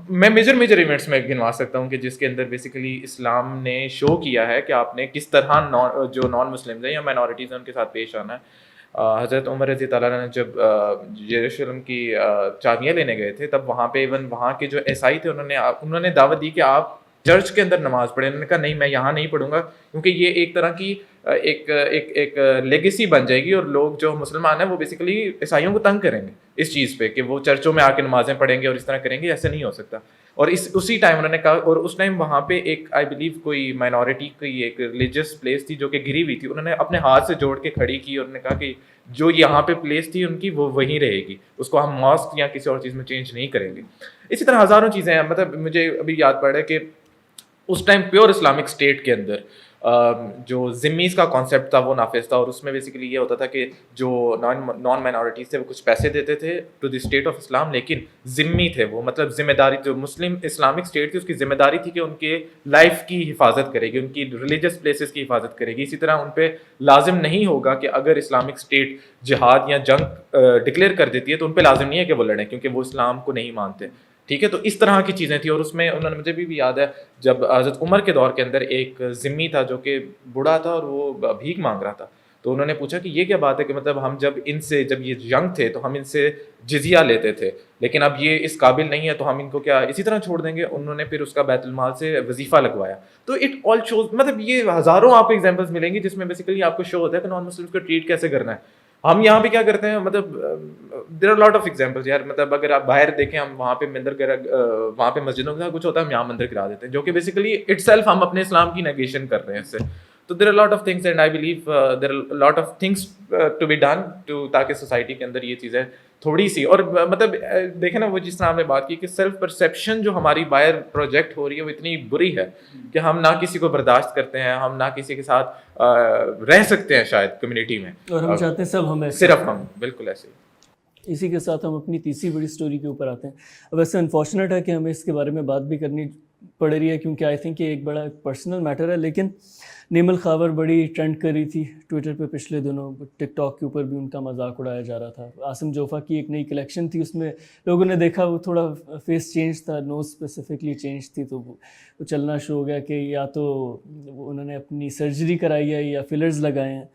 میں میجر ایونٹس میں گنوا سکتا ہوں کہ جس کے اندر بیسیکلی اسلام نے شو کیا ہے کہ آپ نے کس طرح جو نان مسلمز ہیں یا مائنورٹیز ہیں ان کے ساتھ پیش آنا ہے. حضرت عمر رضی اللہ عنہ نے جب یروشلم کی چابیاں لینے گئے تھے تب وہاں پہ ایون وہاں کے جو عیسائی تھے انہوں نے دعوت دی کہ آپ چرچ کے اندر نماز پڑھیں. انہوں نے کہا نہیں میں یہاں نہیں پڑھوں گا کیونکہ یہ ایک طرح کی ایک لیگیسی بن جائے گی اور لوگ جو مسلمان ہیں وہ بیسیکلی عیسائیوں کو تنگ کریں گے اس چیز پہ کہ وہ چرچوں میں آ کے نمازیں پڑھیں گے اور اس طرح کریں گے. ایسے نہیں ہو سکتا. اور اسی ٹائم انہوں نے کہا، اور اس ٹائم وہاں پہ ایک آئی بلیو کوئی مائنورٹی کی ایک ریلیجیس پلیس تھی جو کہ گری ہوئی تھی. انہوں نے اپنے ہاتھ سے جوڑ کے کھڑی کی اور انہوں نے کہا کہ جو یہاں پہ پلیس تھی ان کی وہ وہیں رہے گی، اس کو ہم ماسک یا کسی اور چیز میں چینج نہیں کریں گے. اسی طرح ہزاروں چیزیں ہیں. مطلب مجھے ابھی یاد پڑ رہا ہے کہ اس ٹائم پیور اسلامک اسٹیٹ کے اندر جو ذمیز کا کانسیپٹ تھا وہ نافذ تھا، اور اس میں بیسیکلی یہ ہوتا تھا کہ جو نان مائنورٹیز تھے وہ کچھ پیسے دیتے تھے ٹو دی اسٹیٹ آف اسلام، لیکن ذمی تھے وہ. مطلب ذمہ داری جو مسلم اسلامک اسٹیٹ تھی اس کی ذمہ داری تھی کہ ان کے لائف کی حفاظت کرے گی، ان کی ریلیجیس پلیسز کی حفاظت کرے گی. اسی طرح ان پہ لازم نہیں ہوگا کہ اگر اسلامک اسٹیٹ جہاد یا جنگ ڈکلیئر کر دیتی ہے تو ان پہ لازم نہیں ہے کہ وہ لڑیں کیونکہ وہ اسلام کو نہیں مانتے. ٹھیک ہے، تو اس طرح کی چیزیں تھیں. اور اس میں انہوں نے مجھے بھی یاد ہے جب حضرت عمر کے دور کے اندر ایک ذمی تھا جو کہ بوڑھا تھا اور وہ بھیک مانگ رہا تھا. تو انہوں نے پوچھا کہ یہ کیا بات ہے کہ مطلب ہم جب یہ ینگ تھے تو ہم ان سے جزیہ لیتے تھے، لیکن اب یہ اس قابل نہیں ہے تو ہم ان کو کیا اسی طرح چھوڑ دیں گے. انہوں نے پھر اس کا بیت المال سے وظیفہ لگوایا. تو اٹ آل شوز، مطلب یہ ہزاروں آپ کو ایگزامپلس ملیں گی جس میں بیسیکلی آپ کو شو ہوتا ہے کہ نان مسلمس کو ٹریٹ کیسے کرنا ہے. ہم یہاں پہ کیا کرتے ہیں، مطلب there are lot of examples یار. مطلب اگر آپ باہر دیکھیں ہم وہاں پہ وہاں پہ مسجدوں کے ساتھ کچھ ہوتا ہے ہم یہاں مندر گرا دیتے ہیں جو کہ بیسیکلی اٹ سیلف ہم اپنے اسلام کی نیگیشن کر رہے ہیں اس سے. تو there are lot of things and I believe there are lot of things to be done to تاکہ سوسائٹی کے اندر یہ چیزیں تھوڑی سی، اور مطلب دیکھیں نا وہ جس طرح ہم نے بات کی کہ سیلف پرسیپشن جو ہماری باہر پروجیکٹ ہو رہی ہے وہ اتنی بری ہے کہ ہم نہ کسی کو برداشت کرتے ہیں، ہم نہ کسی کے ساتھ رہ سکتے ہیں شاید کمیونٹی میں، اور ہم چاہتے ہیں سب ہمیں صرف ہم بالکل ایسے ہی. اسی کے ساتھ ہم اپنی تیسری بڑی سٹوری کے اوپر آتے ہیں. ویسے انفارچونیٹ ہے کہ ہمیں اس کے بارے میں بات بھی کرنی پڑ رہی ہے کیونکہ آئی تھنک یہ ایک بڑا پرسنل میٹر ہے. لیکن نیمل خاور بڑی ٹرینڈ کر رہی تھی ٹویٹر پہ پچھلے دنوں، ٹک ٹاک کے اوپر بھی ان کا مذاق اڑایا جا رہا تھا. عاصم جوفا کی ایک نئی کلیکشن تھی، اس میں لوگوں نے دیکھا وہ تھوڑا فیس چینج تھا، نوز اسپیسیفکلی چینج تھی، تو وہ چلنا شروع ہو گیا کہ یا تو انہوں نے اپنی سرجری کرائی ہے یا فلرز لگائے ہیں.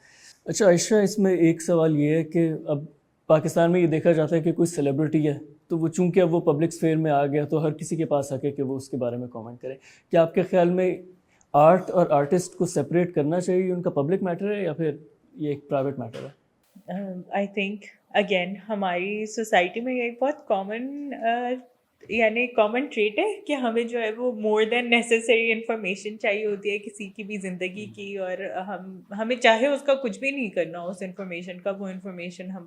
اچھا عائشہ، اس میں ایک سوال یہ ہے کہ اب پاکستان میں یہ دیکھا جاتا ہے کہ کوئی سیلیبریٹی ہے تو وہ چونکہ اب وہ پبلک اسفیئر میں آ گیا تو ہر کسی کے پاس حق ہے کہ وہ اس کے بارے میں کامنٹ کرے. کیا آپ کے خیال میں آرٹ اور آرٹسٹ کو سپریٹ کرنا چاہیے، ان کا پبلک میٹر ہے یا پھر یہ ایک پرائیویٹ میٹر ہے؟ آئی تھنک اگین ہماری سوسائٹی میں یہ ایک بہت کامن یعنی کامن ٹریٹ ہے کہ ہمیں جو ہے وہ مور دین نیسیسری انفارمیشن چاہیے ہوتی ہے کسی کی بھی زندگی کی، اور ہمیں چاہے اس کا کچھ بھی نہیں کرنا ہو اس انفارمیشن کا، وہ انفارمیشن ہم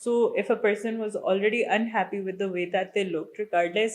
So if a person was already unhappy with the way that they looked, regardless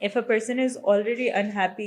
if a person is already unhappy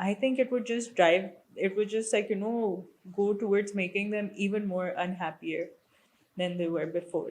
I think it would just like go towards making them even more unhappier than they were before.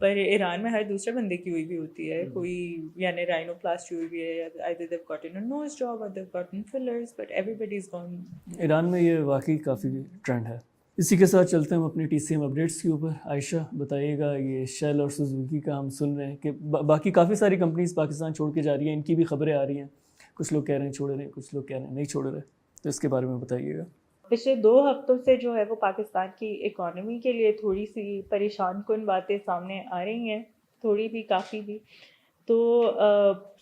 پر ایران میں ہر دوسرے بندے کی ہوئی بھی ہوتی ہے, کوئی یعنی رائنوپلاسٹی ہوئی بھی ہے, either they've gotten a nose job or they've gotten fillers, but everybody's gone. Iran میں یہ واقعی کافی ٹرینڈ ہے. اسی کے ساتھ چلتے ہیں ہم اپنی TCM اپڈیٹس کے اوپر. عائشہ بتائیے گا, یہ شیل اور سوزوکی کا ہم سن رہے ہیں کہ باقی کافی ساری کمپنیز پاکستان چھوڑ کے جا رہی ہیں, ان کی بھی خبریں آ رہی ہیں, کچھ لوگ کہہ رہے ہیں چھوڑ رہے ہیں, کچھ لوگ کہہ رہے ہیں نہیں چھوڑ رہے, تو اس کے بارے میں بتائیے گا. پچھلے 2 ہفتوں سے جو ہے وہ پاکستان کی اکانومی کے لیے تھوڑی سی پریشان کن باتیں سامنے آ رہی ہیں, تھوڑی بھی کافی بھی. تو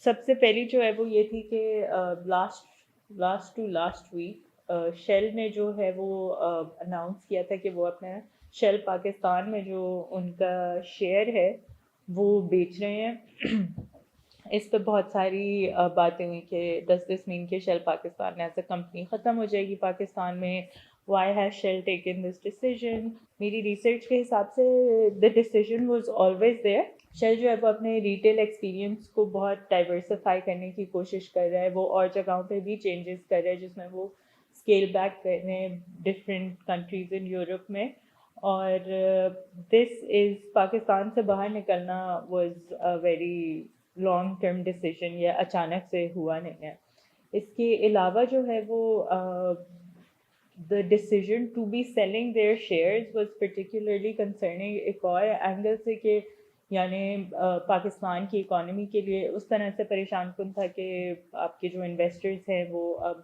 سب سے پہلی جو ہے وہ یہ تھی کہ لاسٹ ویک شیل نے جو ہے وہ اناؤنس کیا تھا کہ وہ اپنا شیل پاکستان میں جو ان کا شیئر ہے وہ بیچ رہے ہیں. اس پہ بہت ساری باتیں ہوئی کہ does this mean کہ shell Pakistan as a company ختم ہو جائے گی پاکستان میں, why has Shell taken this decision. میری ریسرچ کے حساب سے the decision was always there. Shell جو ہے وہ اپنے ریٹیل ایکسپیرینس کو بہت ڈائیورسفائی کرنے کی کوشش کر رہا ہے, وہ اور جگہوں پہ بھی چینجز کر رہا ہے جس میں وہ اسکیل بیک کر رہے ہیں ڈفرینٹ کنٹریز ان یورپ میں. اور دس از پاکستان سے باہر نکلنا was a very long term decision, یہ اچانک سے ہوا نہیں ہے. اس کے علاوہ جو ہے وہ the decision to be selling their shares was particularly concerning ایک اور اینگل سے کہ یعنی پاکستان کی اکانومی کے لیے اس طرح سے پریشان کن تھا کہ آپ کے جو انویسٹرز ہیں وہ اب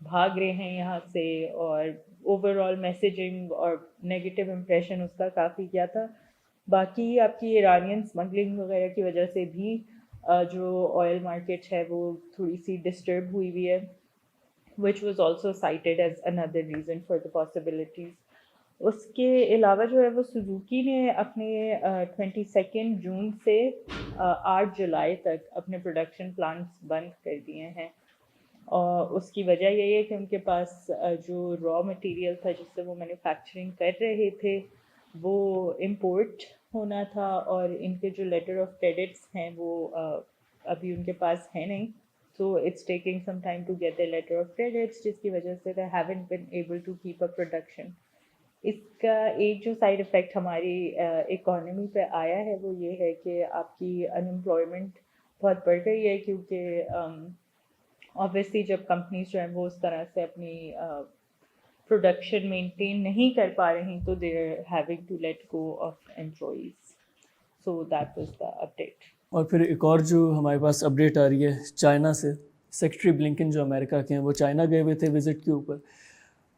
بھاگ رہے ہیں یہاں سے, اور اوور آل میسیجنگ اور نیگیٹو امپریشن اس کا کافی کیا تھا. باقی آپ کی ایرانین اسمگلنگ وغیرہ کی وجہ سے بھی جو آئل مارکیٹ ہے وہ تھوڑی سی ڈسٹرب ہوئی ہوئی ہے, which was also cited as another reason for the possibilities. اس کے علاوہ جو ہے وہ سوزوکی نے اپنے 22 جون سے 8 جولائی تک اپنے پروڈکشن پلانٹس بند کر دیے ہیں, اور اس کی وجہ یہی ہے کہ ان کے پاس جو را مٹیریل تھا جس سے وہ مینوفیکچرنگ کر رہے تھے وہ امپورٹ ہونا تھا, اور ان کے جو لیٹر آف کریڈٹس ہیں وہ ابھی ان کے پاس ہے نہیں. So it's taking some time to get their letter of credits, جس کی وجہ سے they haven't been able to keep up production. اس کا ایک جو سائڈ افیکٹ ہماری اکانومی پہ آیا ہے وہ یہ ہے کہ آپ کی انمپلائمنٹ بہت بڑھ گئی ہے, کیونکہ obviously جب کمپنیز جو ہیں وہ اس طرح سے اپنی پروڈکشن مینٹین نہیں کر پا رہی تو they are having to let go of employees. So that was the update. اور پھر ایک اور جو ہمارے پاس اپڈیٹ آ رہی ہے چائنا سے. سیکٹری بلنکن جو امریکہ کے ہیں وہ چائنا گئے ہوئے تھے وزٹ کے اوپر,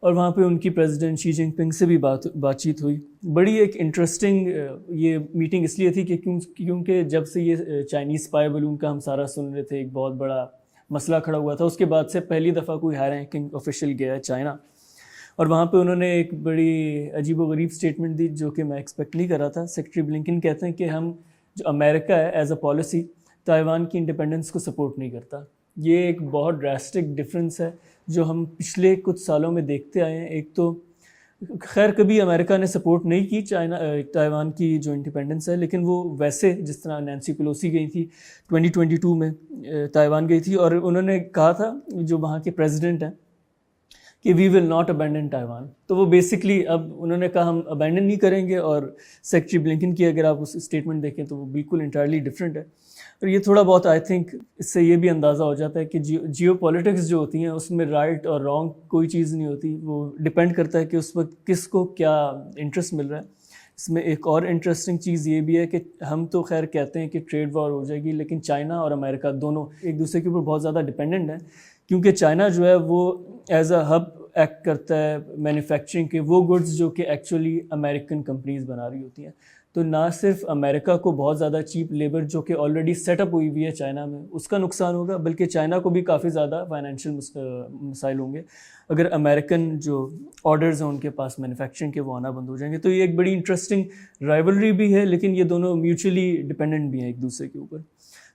اور وہاں پہ ان کی پریزیڈنٹ شی جن پنگ سے بھی بات چیت ہوئی. بڑی ایک انٹرسٹنگ یہ میٹنگ اس لیے تھی کہ کیونکہ جب سے یہ چائنیز اسپائی بلون کا ہم سارا سن رہے تھے, ایک بہت بڑا مسئلہ کھڑا ہوا تھا, اس کے بعد سے پہلی دفعہ کوئی ہائی رینکنگ آفیشیل گیا ہے چائنا, اور وہاں پہ انہوں نے ایک بڑی عجیب و غریب اسٹیٹمنٹ دی جو کہ میں ایکسپیکٹ نہیں کر رہا تھا. سیکٹری بلنکن کہتے ہیں کہ ہم جو امریکہ ہے ایز اے پالیسی تائیوان کی انڈیپینڈنس کو سپورٹ نہیں کرتا. یہ ایک بہت ڈراسٹک ڈفرینس ہے جو ہم پچھلے کچھ سالوں میں دیکھتے آئے ہیں. ایک تو خیر کبھی امریکہ نے سپورٹ نہیں کی تائیوان کی جو انڈیپینڈنس ہے, لیکن وہ ویسے جس طرح نینسی پیلوسی گئی تھی 2022 میں تائیوان گئی تھی, اور انہوں نے کہا تھا جو وہاں کے پریزیڈنٹ ہیں کہ وی ول ناٹ ابینڈن تائیوان. تو وہ بیسکلی اب انہوں نے کہا ہم ابینڈن نہیں کریں گے, اور سیکٹری بلنکن کی اگر آپ اس اسٹیٹمنٹ دیکھیں تو وہ بالکل انٹائرلی ڈفرینٹ ہے. اور یہ تھوڑا بہت آئی تھنک اس سے یہ بھی اندازہ ہو جاتا ہے کہ جیو پولیٹکس جو ہوتی ہیں اس میں رائٹ اور رانگ کوئی چیز نہیں ہوتی, وہ ڈپینڈ کرتا ہے کہ اس وقت کس کو کیا انٹرسٹ مل رہا ہے. اس میں ایک اور انٹرسٹنگ چیز یہ بھی ہے کہ ہم تو خیر کہتے ہیں کہ ٹریڈ وار ہو جائے گی, لیکن چائنا اور امریکہ دونوں ایک دوسرے کے اوپر بہت زیادہ ڈپینڈنٹ ہیں, کیونکہ چائنا جو ہے وہ ایز اے ہب ایکٹ کرتا ہے مینوفیکچرنگ کے وہ گڈس جو کہ ایکچولی امریکن کمپنیز بنا رہی ہوتی ہیں. تو نہ صرف امریکہ کو بہت زیادہ چیپ لیبر جو کہ آلریڈی سیٹ اپ ہوئی ہوئی ہے چائنا میں اس کا نقصان ہوگا, بلکہ چائنا کو بھی کافی زیادہ فائنینشیل مسائل ہوں گے اگر امریکن جو آرڈرز ہیں ان کے پاس مینوفیکچرنگ کے وہ آنا بند ہو جائیں گے. تو یہ ایک بڑی انٹرسٹنگ رائیولری بھی ہے, لیکن یہ دونوں میوچولی ڈپینڈنٹ بھی ہیں ایک دوسرے کے اوپر.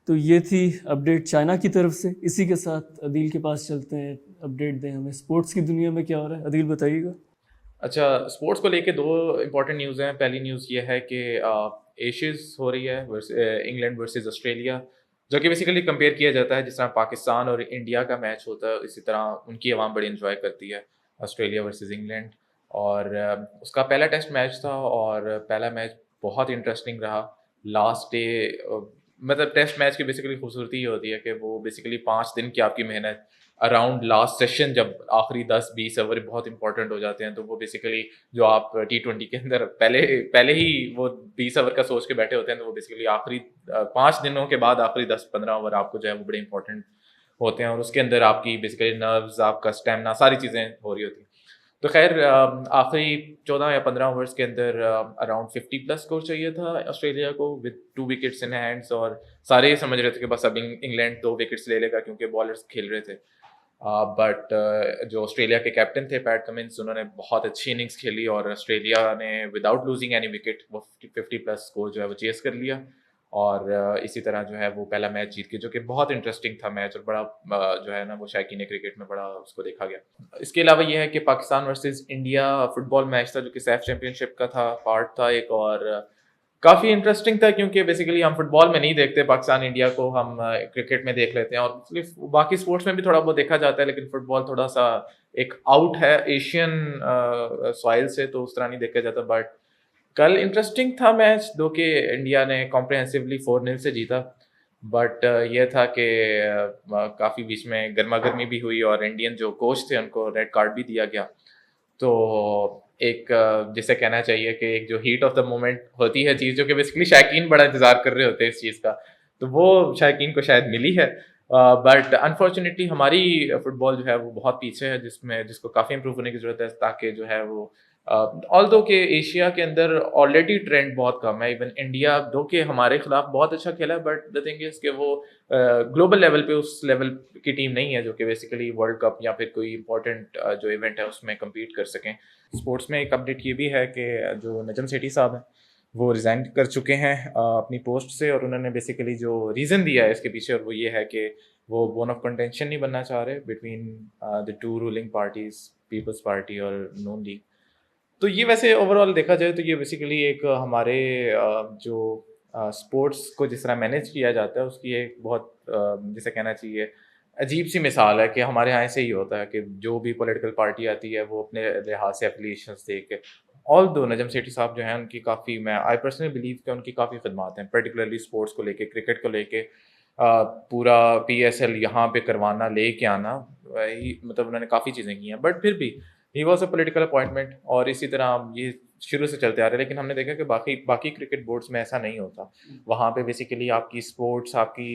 تو یہ تھی اپڈیٹ چائنا کی طرف سے. اسی کے ساتھ عدیل کے پاس چلتے ہیں, اپڈیٹ دیں ہمیں اسپورٹس کی دنیا میں کیا ہو رہا ہے. عدیل بتائیے گا. اچھا, اسپورٹس کو لے کے 2 امپورٹنٹ نیوز ہیں. پہلی نیوز یہ ہے کہ ایشیز ہو رہی ہے انگلینڈ ورسز آسٹریلیا, جو کہ بیسیکلی کمپیئر کیا جاتا ہے جس طرح پاکستان اور انڈیا کا میچ ہوتا ہے, اسی طرح ان کی عوام بڑی انجوائے کرتی ہے آسٹریلیا ورسز انگلینڈ. اور اس کا پہلا ٹیسٹ میچ تھا اور پہلا میچ بہت انٹرسٹنگ رہا. لاسٹ ڈے مطلب ٹیسٹ میچ کی بیسیکلی خوبصورتی یہ ہوتی ہے کہ وہ بیسیکلی 5 دن کی آپ کی محنت اراؤنڈ لاسٹ سیشن جب آخری 10-20 اوور بہت امپورٹنٹ ہو جاتے ہیں تو وہ بیسیکلی جو آپ T20 کے اندر پہلے ہی وہ 20 اوور کا سوچ کے بیٹھے ہوتے ہیں تو وہ بیسیکلی آخری 5 دنوں کے بعد آخری 10-15 اوور آپ کو جو ہے وہ بڑے امپورٹنٹ ہوتے ہیں اور اس کے اندر آپ کی بیسیکلی نروز, آپ کا اسٹیمنا, ساری چیزیں ہو رہی ہوتی ہیں. تو خیر آخری 14 یا 15 اوورس کے اندر اراؤنڈ 50+ اسکور چاہیے تھا آسٹریلیا کو ود 2 وکٹس ان ہینڈس, اور سارے یہ سمجھ رہے تھے کہ بس اب انگلینڈ 2 وکٹس لے لے گا کیونکہ بالرس کھیل رہے تھے. بٹ جو آسٹریلیا کے کیپٹن تھے پیٹ کمنس, انہوں نے بہت اچھی اننگس کھیلی اور آسٹریلیا نے وداؤٹ لوزنگ اینی وکٹ وہ 50+ اسکور جو ہے وہ چیز کر لیا اور اسی طرح جو ہے وہ پہلا میچ جیت کے, جو کہ بہت انٹرسٹنگ تھا میچ اور بڑا جو ہے نا وہ شائقین کرکٹ میں بڑا اس کو دیکھا گیا. اس کے علاوہ یہ ہے کہ پاکستان ورسز انڈیا فٹ بال میچ تھا جو کہ سیف چیمپئن شپ کا تھا, پارٹ تھا ایک, اور کافی انٹرسٹنگ تھا کیونکہ بیسیکلی ہم فٹ بال میں نہیں دیکھتے پاکستان انڈیا کو, ہم کرکٹ میں دیکھ لیتے ہیں اور باقی اسپورٹس میں بھی تھوڑا بہت دیکھا جاتا ہے لیکن فٹ بال تھوڑا سا ایک آؤٹ ہے ایشین سوائل سے, تو اس طرح نہیں دیکھا جاتا. بٹ کل انٹرسٹنگ تھا میچ, دو کہ انڈیا نے کمپریہنسولی 4-0 سے جیتا, بٹ یہ تھا کہ کافی بیچ میں گرما گرمی بھی ہوئی اور انڈین جو کوچ تھے ان کو ریڈ کارڈ بھی دیا گیا. تو ایک جسے کہنا چاہیے کہ ایک جو ہیٹ آف دا مومنٹ ہوتی ہے چیز, جو کہ بیسکلی شائقین بڑا انتظار کر رہے ہوتے ہیں اس چیز کا, تو وہ شائقین کو شاید ملی ہے. بٹ انفارچونیٹلی ہماری فٹ بال جو ہے وہ بہت پیچھے ہے, جس کو کافی امپروو ہونے کی ضرورت ہے تاکہ جو ہے وہ آلدو کہ ایشیا کے اندر آلریڈی ٹرینڈ بہت کم ہے. ایون انڈیا دو کہ ہمارے خلاف بہت اچھا کھیلا ہے, بٹ دا تھنگ از کہ وہ گلوبل لیول پہ اس لیول کی ٹیم نہیں ہے جو کہ بیسیکلی ورلڈ کپ یا پھر کوئی امپورٹنٹ جو ایونٹ ہے اس میں کمپیٹ کر سکیں. اسپورٹس میں ایک اپڈیٹ یہ بھی ہے کہ جو نجم سیٹھی صاحب ہیں وہ ریزائن کر چکے ہیں اپنی پوسٹ سے, اور انہوں نے بیسیکلی جو ریزن دیا ہے اس کے پیچھے اور وہ یہ ہے کہ وہ بون آف کنٹینشن نہیں بننا چاہ رہے between the 2 ruling parties, Peoples Party اور نون لیگ. تو یہ ویسے اوور آل دیکھا جائے تو یہ بیسیکلی ایک ہمارے جو اسپورٹس کو جس طرح مینیج کیا جاتا ہے اس کی ایک بہت جسے کہنا چاہیے عجیب سی مثال ہے کہ ہمارے یہاں ایسے ہی ہوتا ہے کہ جو بھی پولیٹیکل پارٹی آتی ہے وہ اپنے لحاظ سے ایفیلیشنس دے کے, آل دو نجم سیٹھی صاحب جو ہیں ان کی کافی, میں آئی پرسنلی بلیو کہ ان کی کافی خدمات ہیں پرٹیکولرلی اسپورٹس کو لے کے, کرکٹ کو لے کے, پورا PSL یہاں پہ کروانا, لے کے آنا, مطلب انہوں نے کافی چیزیں کی ہیں. بٹ پھر بھی he was a political appointment اور اسی طرح یہ شروع سے چلتے آ رہے ہیں. لیکن ہم نے دیکھا کہ باقی کرکٹ بورڈس میں ایسا نہیں ہوتا. وہاں پہ بیسیکلی آپ کی اسپورٹس, آپ کی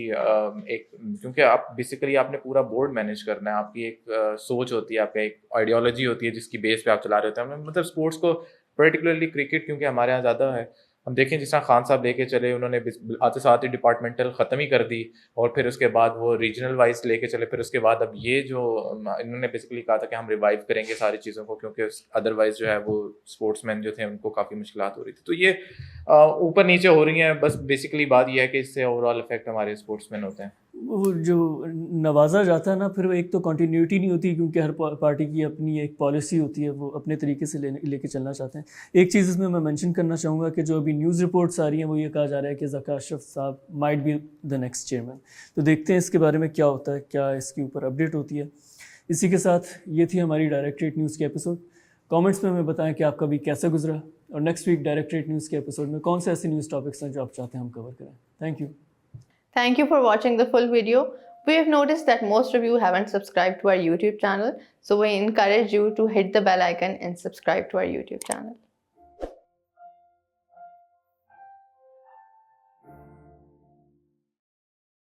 ایک, کیونکہ آپ بیسیکلی آپ نے پورا بورڈ مینیج کرنا ہے, آپ کی ایک سوچ ہوتی ہے, آپ کا ایک آئیڈیالوجی ہوتی ہے جس کی بیس پہ آپ چلا رہے ہوتے ہیں. مطلب اسپورٹس کو پرٹیکولرلی کرکٹ کیونکہ ہمارے یہاں زیادہ ہے, ہم دیکھیں جس طرح خان صاحب لے کے چلے, انہوں نے آتے ساتھ ہی ڈپارٹمنٹل ختم ہی کر دی اور پھر اس کے بعد وہ ریجنل وائز لے کے چلے. پھر اس کے بعد اب یہ جو انہوں نے بیسیکلی کہا تھا کہ ہم ریوائیو کریں گے ساری چیزوں کو کیونکہ ادروائز جو ہے وہ اسپورٹس مین جو تھے ان کو کافی مشکلات ہو رہی تھی. تو یہ اوپر نیچے ہو رہی ہیں, بس بیسیکلی بات یہ ہے کہ اس سے اوور آل افیکٹ ہمارے اسپورٹس مین ہوتے ہیں. وہ جو نوازا جاتا ہے نا, پھر ایک تو کنٹینیوٹی نہیں ہوتی کیونکہ ہر پارٹی کی اپنی ایک پالیسی ہوتی ہے, وہ اپنے طریقے سے لے کے چلنا چاہتے ہیں. ایک چیز اس میں مینشن کرنا چاہوں گا کہ جو ابھی نیوز رپورٹس آ رہی ہیں وہ یہ کہا جا رہا ہے کہ ذکا اشرف صاحب might be the next chairman. تو دیکھتے ہیں اس کے بارے میں کیا ہوتا ہے, کیا اس کے اوپر اپڈیٹ ہوتی ہے. اسی کے ساتھ یہ تھی ہماری ڈائریکٹریٹ نیوز کے ایپیسوڈ. کامنٹس میں ہمیں بتائیں کہ آپ کا بھی کیسا گزرا, اور نیکسٹ ویک ڈائریکٹریٹ نیوز کے ایپیسوڈ میں کون سے ایسے نیوز ٹاپکس ہیں جو آپ چاہتے ہیں ہم کور کریں. Thank you. Thank you for watching the full video. We have noticed that most of you haven't subscribed to our YouTube channel, so we encourage you to hit the bell icon and subscribe to our YouTube channel.